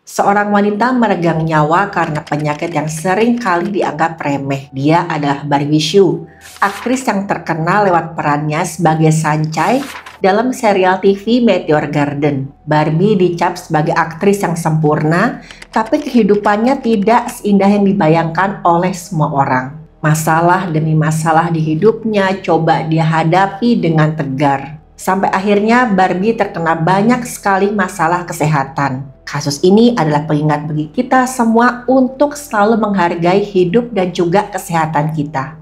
Seorang wanita meregang nyawa karena penyakit yang sering kali dianggap remeh. Dia adalah Barbie Hsu, aktris yang terkenal lewat perannya sebagai Sancai dalam serial TV Meteor Garden. Barbie dicap sebagai aktris yang sempurna, tapi kehidupannya tidak seindah yang dibayangkan oleh semua orang. Masalah demi masalah di hidupnya coba dia hadapi dengan tegar. Sampai akhirnya Barbie terkena banyak sekali masalah kesehatan. Kasus ini adalah pengingat bagi kita semua untuk selalu menghargai hidup dan juga kesehatan kita.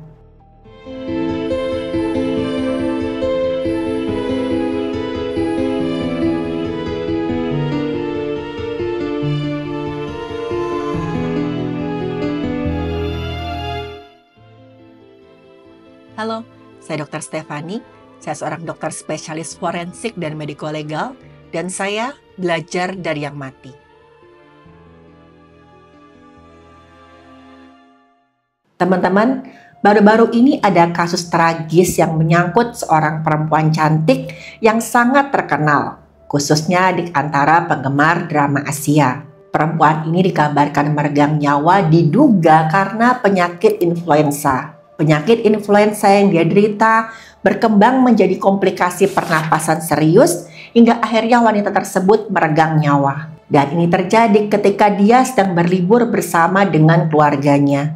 Halo, saya Dr. Stefani. Saya seorang dokter spesialis forensik dan mediko-legal, dan saya belajar dari yang mati. Teman-teman, baru-baru ini ada kasus tragis yang menyangkut seorang perempuan cantik yang sangat terkenal, khususnya di antara penggemar drama Asia. Perempuan ini dikabarkan meregang nyawa diduga karena penyakit influenza. Penyakit influenza yang dia derita berkembang menjadi komplikasi pernapasan serius hingga akhirnya wanita tersebut meregang nyawa. Dan ini terjadi ketika dia sedang berlibur bersama dengan keluarganya.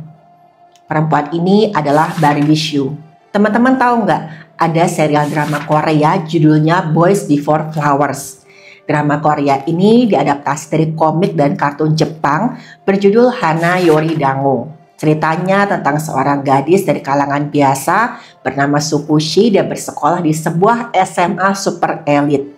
Perempuan ini adalah Barbie Hsu. Teman-teman tahu nggak? Ada serial drama Korea judulnya Boys Before Flowers. Drama Korea ini diadaptasi dari komik dan kartun Jepang berjudul Hana Yori Dango. Ceritanya tentang seorang gadis dari kalangan biasa bernama Tsukushi. Dia bersekolah di sebuah SMA super elit.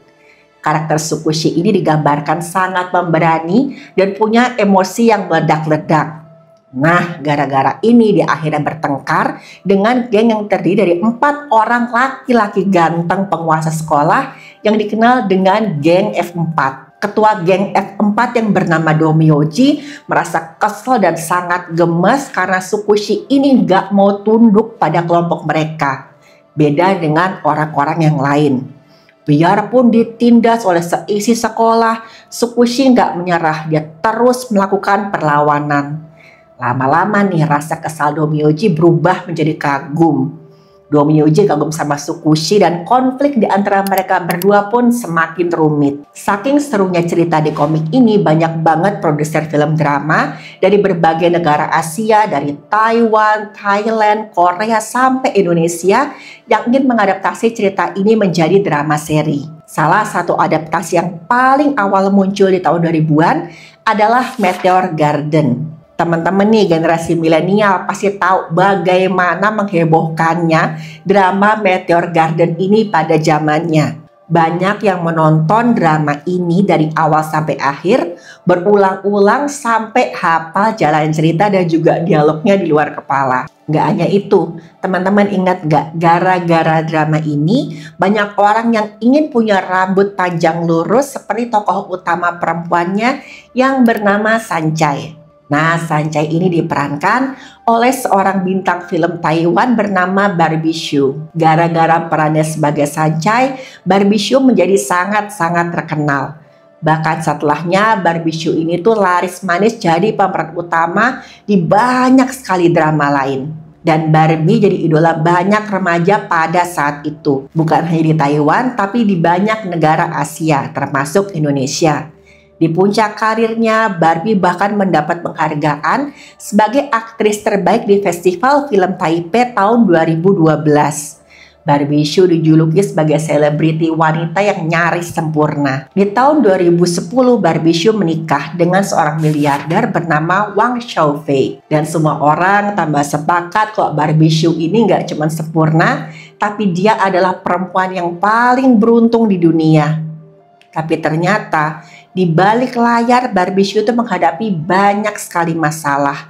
Karakter Tsukushi ini digambarkan sangat pemberani dan punya emosi yang meledak-ledak. Nah, gara-gara ini dia akhirnya bertengkar dengan geng yang terdiri dari 4 orang laki-laki ganteng penguasa sekolah yang dikenal dengan geng F4. Ketua geng F4 yang bernama Do Myoji merasa kesel dan sangat gemes karena Tsukushi ini gak mau tunduk pada kelompok mereka. Beda dengan orang-orang yang lain. Biarpun ditindas oleh seisi sekolah, Tsukushi gak menyerah. Dia terus melakukan perlawanan. Lama-lama nih rasa kesal Do Myoji berubah menjadi kagum. Do Myoji kagum sama Tsukushi dan konflik di antara mereka berdua pun semakin rumit. Saking serunya cerita di komik ini, banyak banget produser film drama dari berbagai negara Asia, dari Taiwan, Thailand, Korea, sampai Indonesia yang ingin mengadaptasi cerita ini menjadi drama seri. Salah satu adaptasi yang paling awal muncul di tahun 2000-an adalah Meteor Garden. Teman-teman nih generasi milenial pasti tahu bagaimana menghebohkannya drama Meteor Garden ini pada zamannya. Banyak yang menonton drama ini dari awal sampai akhir, berulang-ulang sampai hafal jalan cerita dan juga dialognya di luar kepala. Nggak hanya itu, teman-teman ingat nggak, gara-gara drama ini banyak orang yang ingin punya rambut panjang lurus seperti tokoh utama perempuannya yang bernama Sancai. Nah, Sancai ini diperankan oleh seorang bintang film Taiwan bernama Barbie Hsu. Gara-gara perannya sebagai Sancai, Barbie Hsu menjadi sangat-sangat terkenal. Bahkan setelahnya Barbie Hsu ini tuh laris manis jadi pemeran utama di banyak sekali drama lain. Dan Barbie jadi idola banyak remaja pada saat itu. Bukan hanya di Taiwan, tapi di banyak negara Asia, termasuk Indonesia. Di puncak karirnya, Barbie bahkan mendapat penghargaan sebagai aktris terbaik di Festival Film Taipei tahun 2012. Barbie Hsu dijuluki sebagai selebriti wanita yang nyaris sempurna. Di tahun 2010, Barbie Hsu menikah dengan seorang miliarder bernama Wang Xiaofei. Dan semua orang tambah sepakat kalau Barbie Hsu ini nggak cuma sempurna, tapi dia adalah perempuan yang paling beruntung di dunia. Tapi ternyata di balik layar Barbie Hsu itu menghadapi banyak sekali masalah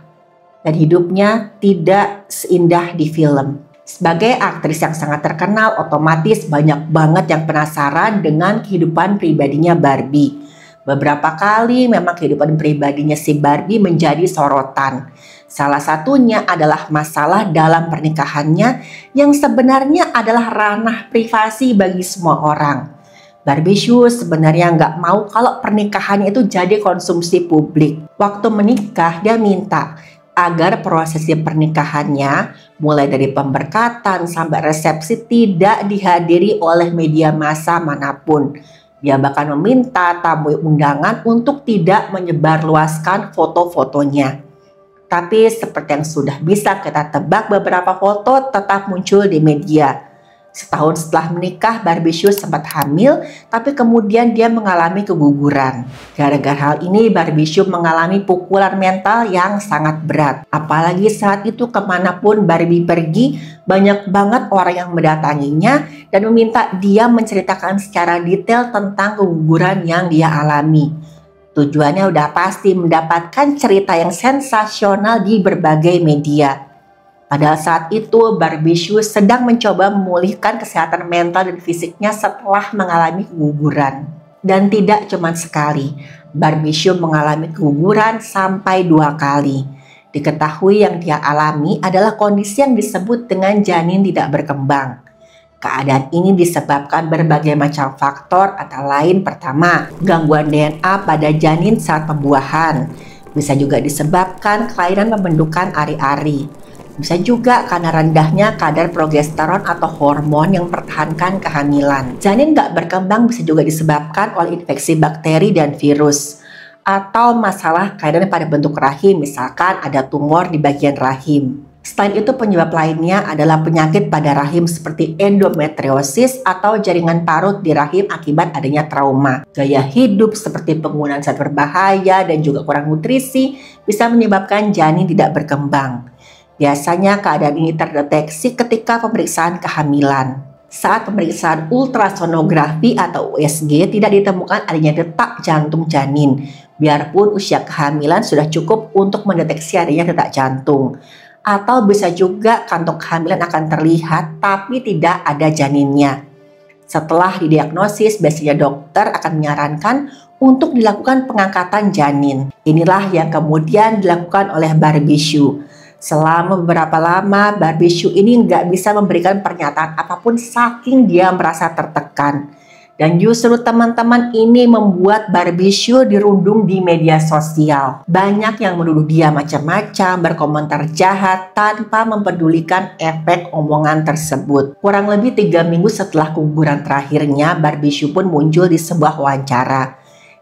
dan hidupnya tidak seindah di film. Sebagai aktris yang sangat terkenal, otomatis banyak banget yang penasaran dengan kehidupan pribadinya Barbie. Beberapa kali memang kehidupan pribadinya si Barbie menjadi sorotan. Salah satunya adalah masalah dalam pernikahannya yang sebenarnya adalah ranah privasi bagi semua orang. Barbie Hsu sebenarnya nggak mau kalau pernikahannya itu jadi konsumsi publik. Waktu menikah dia minta agar prosesi pernikahannya mulai dari pemberkatan sampai resepsi tidak dihadiri oleh media massa manapun. Dia bahkan meminta tamu undangan untuk tidak menyebarluaskan foto-fotonya. Tapi seperti yang sudah bisa kita tebak, beberapa foto tetap muncul di media. Setahun setelah menikah, Barbie Hsu sempat hamil, tapi kemudian dia mengalami keguguran. Gara-gara hal ini, Barbie Hsu mengalami pukulan mental yang sangat berat. Apalagi saat itu kemanapun Barbie pergi, banyak banget orang yang mendatanginya dan meminta dia menceritakan secara detail tentang keguguran yang dia alami. Tujuannya udah pasti mendapatkan cerita yang sensasional di berbagai media. Padahal saat itu Barbie Hsu sedang mencoba memulihkan kesehatan mental dan fisiknya setelah mengalami keguguran. Dan tidak cuma sekali, Barbie Hsu mengalami keguguran sampai 2 kali. Diketahui yang dia alami adalah kondisi yang disebut dengan janin tidak berkembang. Keadaan ini disebabkan berbagai macam faktor, antara lain pertama, gangguan DNA pada janin saat pembuahan. Bisa juga disebabkan kelainan pembentukan ari-ari. Bisa juga karena rendahnya kadar progesteron atau hormon yang mempertahankan kehamilan. Janin nggak berkembang bisa juga disebabkan oleh infeksi bakteri dan virus. Atau masalah kelainan pada bentuk rahim, misalkan ada tumor di bagian rahim. Selain itu penyebab lainnya adalah penyakit pada rahim seperti endometriosis atau jaringan parut di rahim akibat adanya trauma. Gaya hidup seperti penggunaan zat berbahaya dan juga kurang nutrisi bisa menyebabkan janin tidak berkembang. Biasanya keadaan ini terdeteksi ketika pemeriksaan kehamilan. Saat pemeriksaan ultrasonografi atau USG tidak ditemukan adanya detak jantung janin, biarpun usia kehamilan sudah cukup untuk mendeteksi adanya detak jantung. Atau bisa juga kantong kehamilan akan terlihat tapi tidak ada janinnya. Setelah didiagnosis, biasanya dokter akan menyarankan untuk dilakukan pengangkatan janin. Inilah yang kemudian dilakukan oleh Barbie Hsu. Selama beberapa lama, Barbie Hsu ini nggak bisa memberikan pernyataan apapun saking dia merasa tertekan. Dan justru teman-teman ini membuat Barbie Hsu dirundung di media sosial. Banyak yang menuduh dia macam-macam, berkomentar jahat tanpa mempedulikan efek omongan tersebut. Kurang lebih 3 minggu setelah keguguran terakhirnya, Barbie Hsu pun muncul di sebuah wawancara.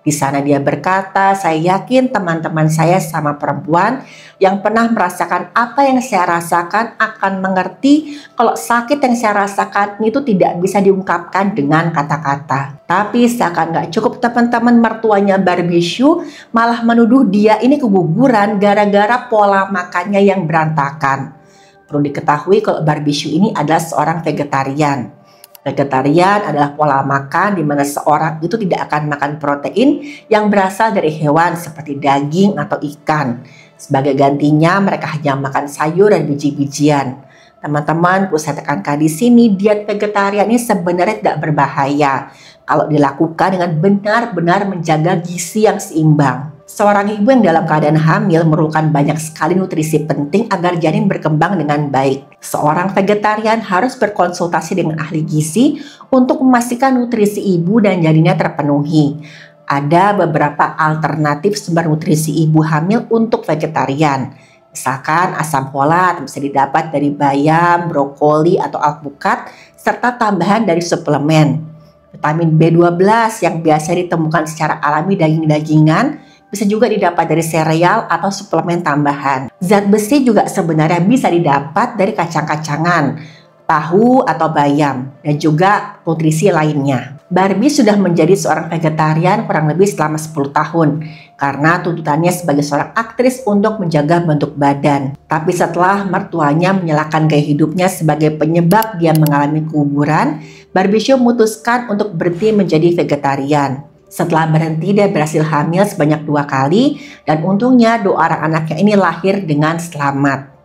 Di sana dia berkata, "Saya yakin teman-teman saya sama perempuan yang pernah merasakan apa yang saya rasakan akan mengerti kalau sakit yang saya rasakan itu tidak bisa diungkapkan dengan kata-kata." Tapi seakan gak cukup, teman-teman, mertuanya Barbie Hsu malah menuduh dia ini keguguran gara-gara pola makannya yang berantakan. Perlu diketahui kalau Barbie Hsu ini adalah seorang vegetarian. Vegetarian adalah pola makan di mana seorang itu tidak akan makan protein yang berasal dari hewan seperti daging atau ikan. Sebagai gantinya mereka hanya makan sayur dan biji-bijian. Teman-teman, perlu saya tekankan di sini, diet vegetarian ini sebenarnya tidak berbahaya kalau dilakukan dengan benar-benar menjaga gizi yang seimbang. Seorang ibu yang dalam keadaan hamil memerlukan banyak sekali nutrisi penting agar janin berkembang dengan baik. Seorang vegetarian harus berkonsultasi dengan ahli gizi untuk memastikan nutrisi ibu dan janinnya terpenuhi. Ada beberapa alternatif sumber nutrisi ibu hamil untuk vegetarian. Misalkan asam folat bisa didapat dari bayam, brokoli, atau alpukat, serta tambahan dari suplemen. Vitamin B12 yang biasa ditemukan secara alami daging-dagingan bisa juga didapat dari sereal atau suplemen tambahan. Zat besi juga sebenarnya bisa didapat dari kacang-kacangan, tahu atau bayam, dan juga nutrisi lainnya. Barbie sudah menjadi seorang vegetarian kurang lebih selama 10 tahun karena tuntutannya sebagai seorang aktris untuk menjaga bentuk badan. Tapi setelah mertuanya menyalahkan gaya hidupnya sebagai penyebab dia mengalami keguguran, Barbie Hsu memutuskan untuk berhenti menjadi vegetarian. Setelah berhenti, dia berhasil hamil sebanyak 2 kali dan untungnya 2 orang anaknya ini lahir dengan selamat.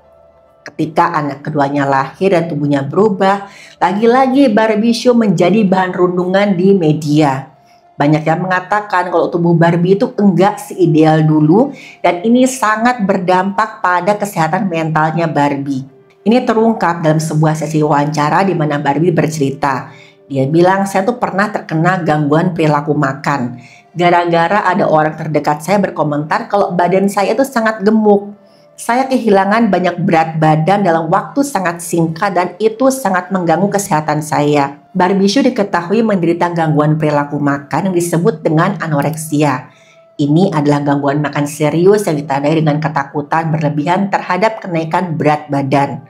Ketika anak keduanya lahir dan tubuhnya berubah, lagi-lagi Barbie Hsu menjadi bahan rundungan di media. Banyak yang mengatakan kalau tubuh Barbie itu enggak seideal dulu dan ini sangat berdampak pada kesehatan mentalnya Barbie. Ini terungkap dalam sebuah sesi wawancara di mana Barbie bercerita. Dia bilang, saya tuh pernah terkena gangguan perilaku makan. Gara-gara ada orang terdekat saya berkomentar kalau badan saya itu sangat gemuk. Saya kehilangan banyak berat badan dalam waktu sangat singkat dan itu sangat mengganggu kesehatan saya. Barbie Hsu diketahui menderita gangguan perilaku makan yang disebut dengan anoreksia. Ini adalah gangguan makan serius yang ditandai dengan ketakutan berlebihan terhadap kenaikan berat badan.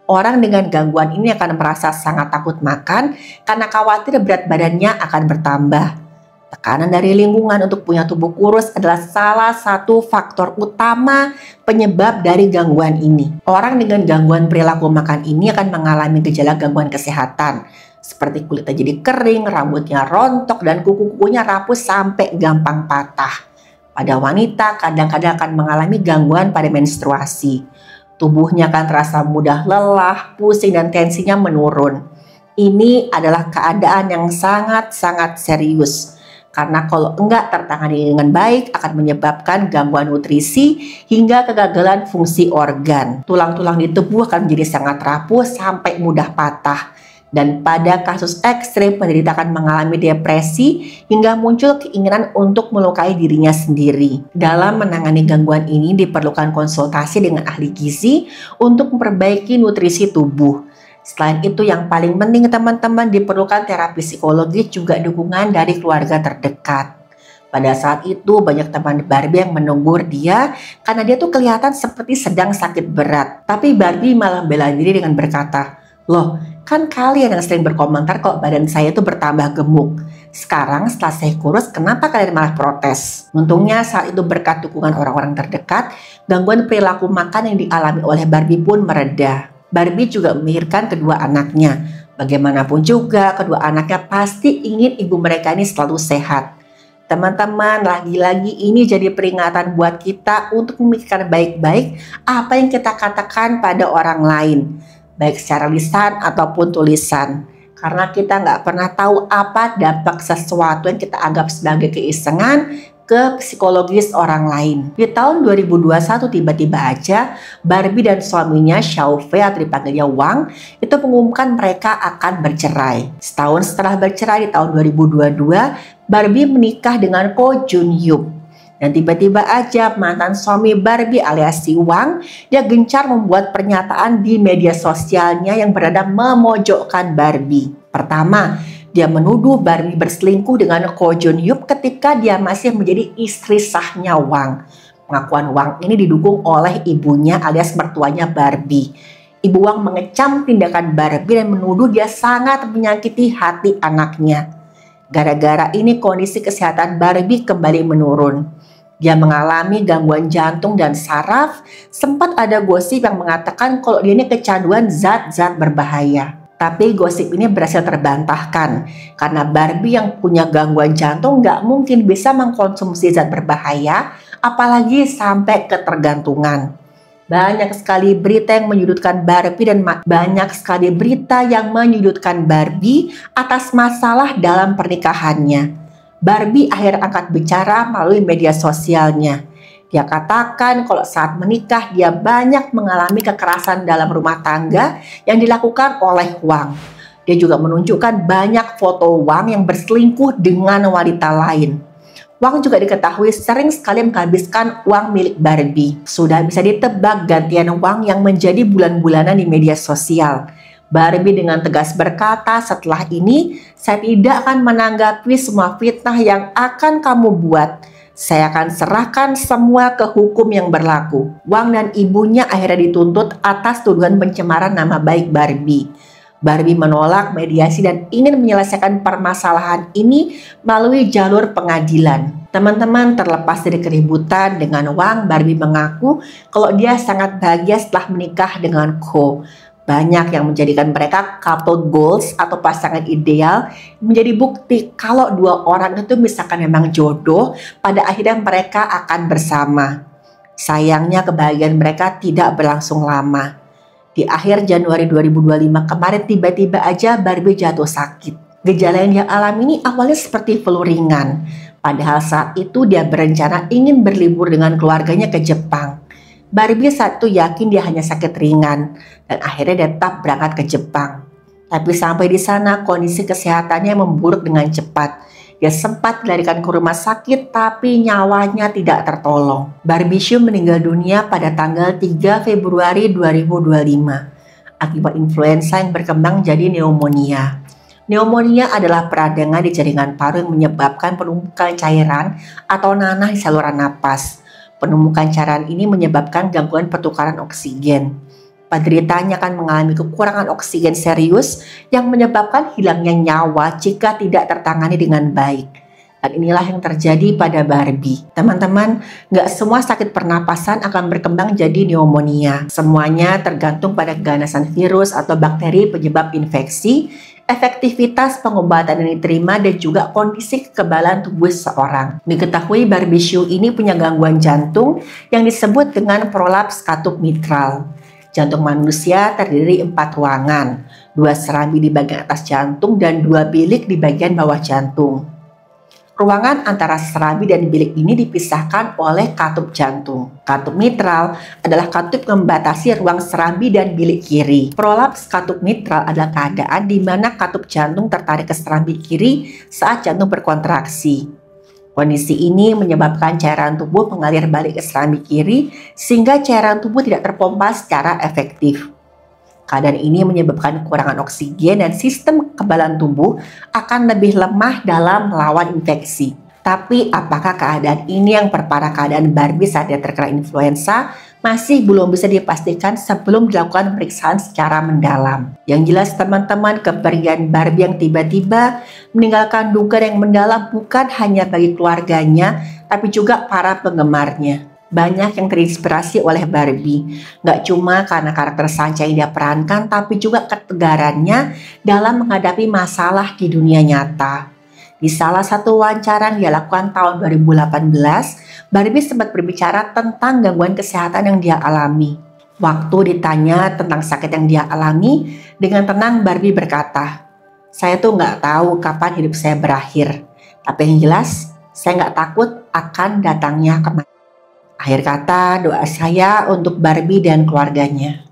Orang dengan gangguan ini akan merasa sangat takut makan karena khawatir berat badannya akan bertambah. Tekanan dari lingkungan untuk punya tubuh kurus adalah salah satu faktor utama penyebab dari gangguan ini. Orang dengan gangguan perilaku makan ini akan mengalami gejala gangguan kesehatan, seperti kulitnya jadi kering, rambutnya rontok, dan kuku-kukunya rapuh sampai gampang patah. Pada wanita, kadang-kadang akan mengalami gangguan pada menstruasi. Tubuhnya akan terasa mudah lelah, pusing, dan tensinya menurun. Ini adalah keadaan yang sangat-sangat serius. Karena kalau enggak tertangani dengan baik akan menyebabkan gangguan nutrisi hingga kegagalan fungsi organ. Tulang-tulang di tubuh akan menjadi sangat rapuh sampai mudah patah. Dan pada kasus ekstrim penderita akan mengalami depresi hingga muncul keinginan untuk melukai dirinya sendiri. Dalam menangani gangguan ini diperlukan konsultasi dengan ahli gizi untuk memperbaiki nutrisi tubuh. Selain itu yang paling penting teman-teman diperlukan terapi psikologis juga dukungan dari keluarga terdekat. Pada saat itu banyak teman Barbie yang menegur dia karena dia tuh kelihatan seperti sedang sakit berat. Tapi Barbie malah bela diri dengan berkata, "Loh, kan kalian yang sering berkomentar kalau badan saya tuh bertambah gemuk. Sekarang setelah saya kurus, kenapa kalian malah protes?" Untungnya saat itu berkat dukungan orang-orang terdekat, gangguan perilaku makan yang dialami oleh Barbie pun mereda. Barbie juga memikirkan kedua anaknya. Bagaimanapun juga kedua anaknya pasti ingin ibu mereka ini selalu sehat. Teman-teman, lagi-lagi ini jadi peringatan buat kita untuk memikirkan baik-baik apa yang kita katakan pada orang lain, baik secara lisan ataupun tulisan. Karena kita nggak pernah tahu apa dampak sesuatu yang kita anggap sebagai keisengan ke psikologis orang lain. Di tahun 2021 tiba-tiba aja Barbie dan suaminya Xiao Fei atau dipanggilnya Wang itu mengumumkan mereka akan bercerai. Setahun setelah bercerai di tahun 2022, Barbie menikah dengan Ko Jun Hyuk. Dan tiba-tiba aja mantan suami Barbie alias si Wang, dia gencar membuat pernyataan di media sosialnya yang berada memojokkan Barbie. Pertama, dia menuduh Barbie berselingkuh dengan Ko Jun Hyuk ketika dia masih menjadi istri sahnya Wang. Pengakuan Wang ini didukung oleh ibunya alias mertuanya Barbie. Ibu Wang mengecam tindakan Barbie dan menuduh dia sangat menyakiti hati anaknya. Gara-gara ini kondisi kesehatan Barbie kembali menurun. Dia mengalami gangguan jantung dan saraf. Sempat ada gosip yang mengatakan kalau dia ini kecanduan zat-zat berbahaya. Tapi gosip ini berhasil terbantahkan karena Barbie yang punya gangguan jantung nggak mungkin bisa mengkonsumsi zat berbahaya, apalagi sampai ketergantungan. Banyak sekali berita yang menyudutkan Barbie dan banyak sekali berita yang menyudutkan Barbie atas masalah dalam pernikahannya. Barbie akhirnya angkat bicara melalui media sosialnya. Dia katakan kalau saat menikah dia banyak mengalami kekerasan dalam rumah tangga yang dilakukan oleh Wang. Dia juga menunjukkan banyak foto Wang yang berselingkuh dengan wanita lain. Wang juga diketahui sering sekali menghabiskan uang milik Barbie. Sudah bisa ditebak gantian Wang yang menjadi bulan-bulanan di media sosial. Barbie dengan tegas berkata, "Setelah ini saya tidak akan menanggapi semua fitnah yang akan kamu buat. Saya akan serahkan semua ke hukum yang berlaku." Wang dan ibunya akhirnya dituntut atas tuduhan pencemaran nama baik Barbie. Barbie menolak mediasi dan ingin menyelesaikan permasalahan ini melalui jalur pengadilan. Teman-teman, terlepas dari keributan dengan Wang, Barbie mengaku kalau dia sangat bahagia setelah menikah dengan Ko. Banyak yang menjadikan mereka couple goals atau pasangan ideal menjadi bukti kalau dua orang itu misalkan memang jodoh, pada akhirnya mereka akan bersama. Sayangnya kebahagiaan mereka tidak berlangsung lama. Di akhir Januari 2025 kemarin tiba-tiba aja Barbie jatuh sakit. Gejala yang dia alami ini awalnya seperti flu ringan. Padahal saat itu dia berencana ingin berlibur dengan keluarganya ke Jepang. Barbie saat itu yakin dia hanya sakit ringan dan akhirnya dia tetap berangkat ke Jepang. Tapi sampai di sana kondisi kesehatannya memburuk dengan cepat. Dia sempat dilarikan ke rumah sakit tapi nyawanya tidak tertolong. Barbie Hsu meninggal dunia pada tanggal 3 Februari 2025 akibat influenza yang berkembang jadi pneumonia. Pneumonia adalah peradangan di jaringan paru yang menyebabkan penumpukan cairan atau nanah di saluran napas. Penumpukan cairan ini menyebabkan gangguan pertukaran oksigen. Penderitanya akan mengalami kekurangan oksigen serius yang menyebabkan hilangnya nyawa jika tidak tertangani dengan baik. Dan inilah yang terjadi pada Barbie. Teman-teman, nggak semua sakit pernapasan akan berkembang jadi pneumonia. Semuanya tergantung pada keganasan virus atau bakteri penyebab infeksi, efektivitas pengobatan yang diterima, dan juga kondisi kekebalan tubuh seseorang. Diketahui Barbie Hsu ini punya gangguan jantung yang disebut dengan prolaps katup mitral. Jantung manusia terdiri 4 ruangan, 2 serambi di bagian atas jantung dan 2 bilik di bagian bawah jantung. Ruangan antara serambi dan bilik ini dipisahkan oleh katup jantung. Katup mitral adalah katup yang membatasi ruang serambi dan bilik kiri. Prolaps katup mitral adalah keadaan di mana katup jantung tertarik ke serambi kiri saat jantung berkontraksi. Kondisi ini menyebabkan cairan tubuh mengalir balik ke serambi kiri sehingga cairan tubuh tidak terpompa secara efektif. Keadaan ini menyebabkan kekurangan oksigen dan sistem kekebalan tubuh akan lebih lemah dalam melawan infeksi. Tapi apakah keadaan ini yang perparah keadaan Barbie saat dia terkena influenza? Masih belum bisa dipastikan sebelum dilakukan pemeriksaan secara mendalam. Yang jelas teman-teman, kepergian Barbie yang tiba-tiba meninggalkan duka yang mendalam bukan hanya bagi keluarganya, tapi juga para penggemarnya. Banyak yang terinspirasi oleh Barbie, gak cuma karena karakter Sancha yang dia perankan, tapi juga ketegarannya dalam menghadapi masalah di dunia nyata. Di salah satu wawancara yang dia lakukan tahun 2018, Barbie sempat berbicara tentang gangguan kesehatan yang dia alami. Waktu ditanya tentang sakit yang dia alami, dengan tenang Barbie berkata, "Saya tuh nggak tahu kapan hidup saya berakhir, tapi yang jelas saya nggak takut akan datangnya kematian." Akhir kata, doa saya untuk Barbie dan keluarganya.